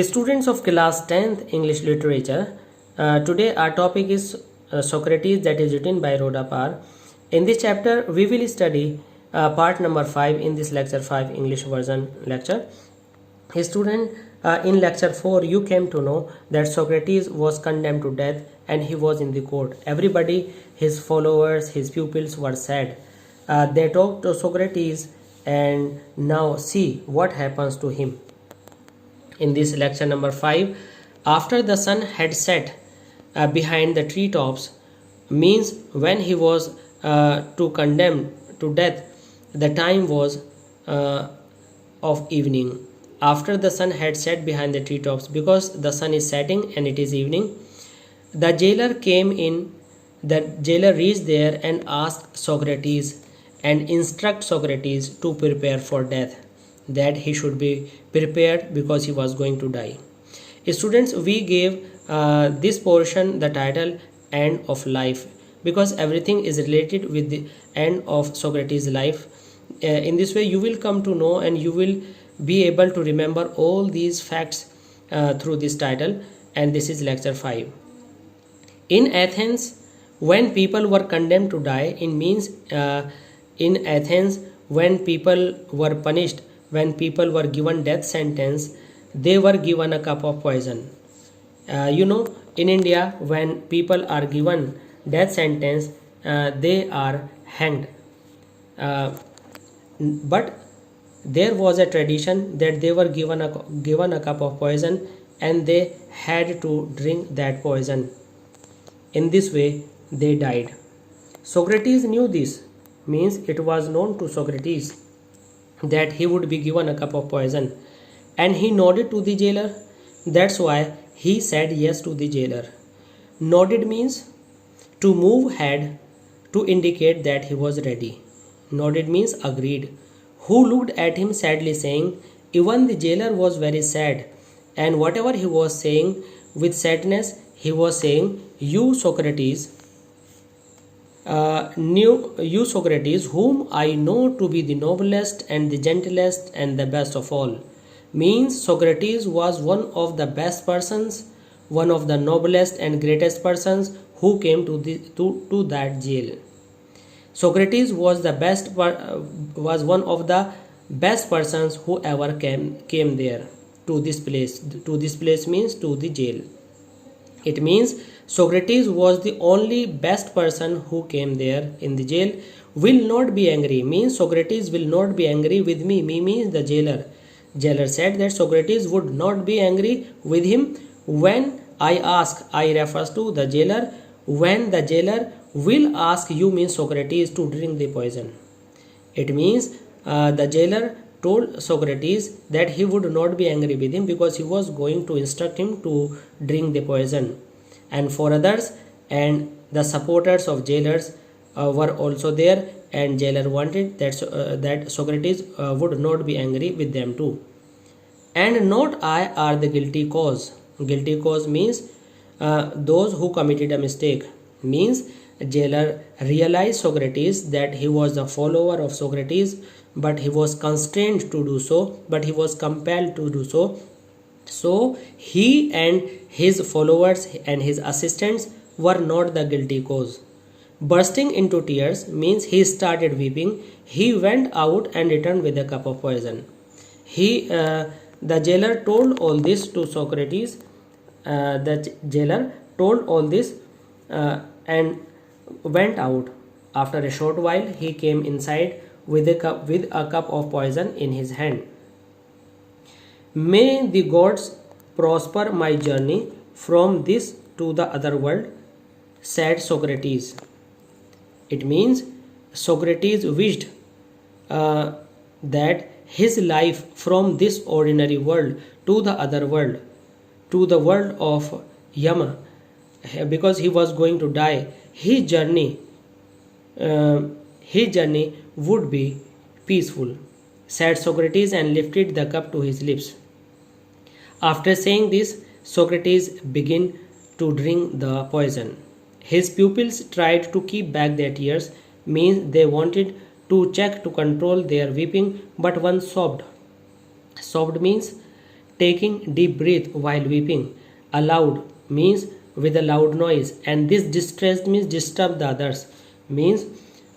Students of class 10th English Literature, today our topic is Socrates, that is written by Rhoda Parr. In this chapter, we will study part number 5 in this lecture 5 English version lecture. Student, in lecture 4, you came to know that Socrates was condemned to death and he was in the court. Everybody, his followers, his pupils were sad. They talked to Socrates, and now see what happens to him. In this lecture number 5, after the sun had set behind the treetops, means when he was to condemn to death, the time was of evening. After the sun had set behind the treetops, because the sun is setting and it is evening, the jailer came in. The jailer reached there and asked Socrates and instruct Socrates to prepare for death, that he should be prepared because he was going to die. Students, we gave this portion the title End of Life, because everything is related with the end of Socrates' life. In this way you will come to know and you will be able to remember all these facts through this title. And this is lecture 5. In Athens, when people were condemned to die, it means in Athens, when people were punished, when people were given death sentence, they were given a cup of poison. In India, when people are given death sentence, they are hanged. But there was a tradition that they were given a cup of poison and they had to drink that poison. In this way, they died. Socrates knew this, means it was known to Socrates that he would be given a cup of poison, and he nodded to the jailer. That's why he said yes to the jailer. Nodded means to move head to indicate that he was ready. Nodded means agreed. Who looked at him sadly, saying, even the jailer was very sad, and whatever he was saying with sadness, he was saying, you Socrates, whom I know to be the noblest and the gentlest and the best of all. Means Socrates was one of the best persons, one of the noblest and greatest persons who came to that jail. Socrates was one of the best persons who ever came there to this place. To this place means to the jail. It means Socrates was the only best person who came there in the jail. Will not be angry means Socrates will not be angry with me. Me means the jailer. Jailer said that Socrates would not be angry with him. When I ask, I refers to the jailer. When the jailer will ask, you means Socrates, to drink the poison. It means the jailer told Socrates that he would not be angry with him because he was going to instruct him to drink the poison. And four others and the supporters of jailers were also there, and jailer wanted that Socrates would not be angry with them too. And not I are the guilty cause. Guilty cause means those who committed a mistake. Means jailer realized Socrates that he was the follower of Socrates, but he was constrained to do so, but he was compelled to do so. So he and his followers and his assistants were not the guilty cause. Bursting into tears means he started weeping. He went out and returned with a cup of poison. The jailer told all this to Socrates. The jailer told all this and went out. After a short while, he came inside with a cup of poison in his hand. May the gods prosper my journey from this to the other world, said Socrates. It means Socrates wished that his life from this ordinary world to the other world, to the world of Yama, because he was going to die, his journey would be peaceful, said Socrates, and lifted the cup to his lips. After saying this, Socrates began to drink the poison. His pupils tried to keep back their tears, means they wanted to check to control their weeping, but one sobbed. Sobbed means taking deep breath while weeping. Aloud means with a loud noise, and this distressed means disturb the others. Means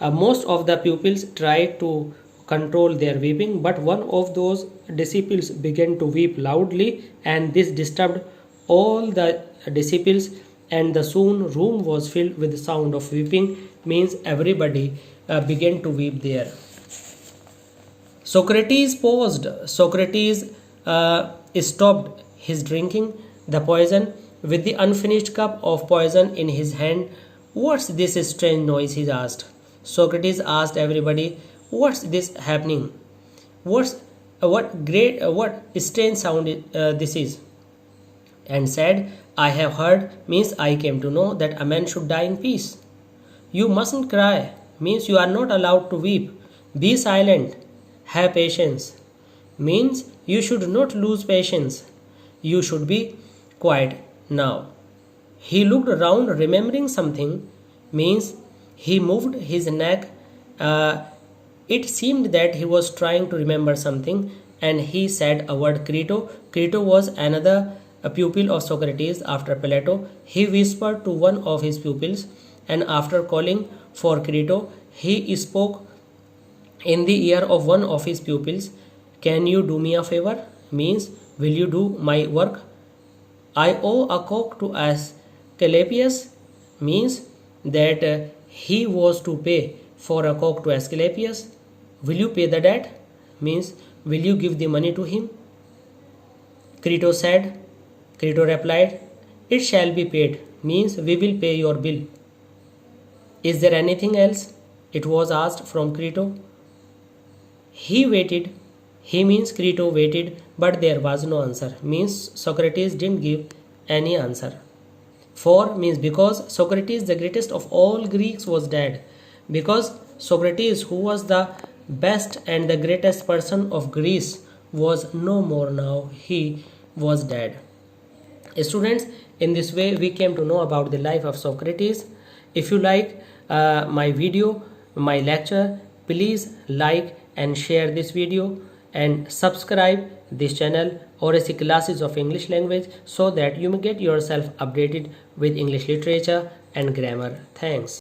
most of the pupils tried to control their weeping, but one of those disciples began to weep loudly, and this disturbed all the disciples, and the soon room was filled with the sound of weeping. Means everybody began to weep there. Socrates paused. Socrates stopped his drinking the poison with the unfinished cup of poison in his hand. What's this strange noise? He asked. Socrates asked everybody, what's this happening? What strange sound this is? And said, I have heard, means I came to know that a man should die in peace. You mustn't cry, means you are not allowed to weep. Be silent. Have patience, means you should not lose patience. You should be quiet now. He looked around, remembering something, means he moved his neck. It seemed that he was trying to remember something, and he said a word, Crito. Crito was another pupil of Socrates after Plato. He whispered to one of his pupils, and after calling for Crito, he spoke in the ear of one of his pupils, can you do me a favor? Means, will you do my work? I owe a cock to Asclepius, means that he was to pay for a cock to Asclepius. Will you pay the debt? Means, will you give the money to him? Crito said. Crito replied, it shall be paid, means we will pay your bill. Is there anything else? It was asked from Crito. He waited. He means Crito waited, but there was no answer. Means Socrates didn't give any answer. For means because Socrates, the greatest of all Greeks, was dead. Because Socrates, who was the best and the greatest person of Greece, was no more now. He was dead. Students, in this way we came to know about the life of Socrates. If you like my video, my lecture, please like and share this video and subscribe this channel Oracy Classes of English Language, so that you may get yourself updated with English literature and grammar. Thanks.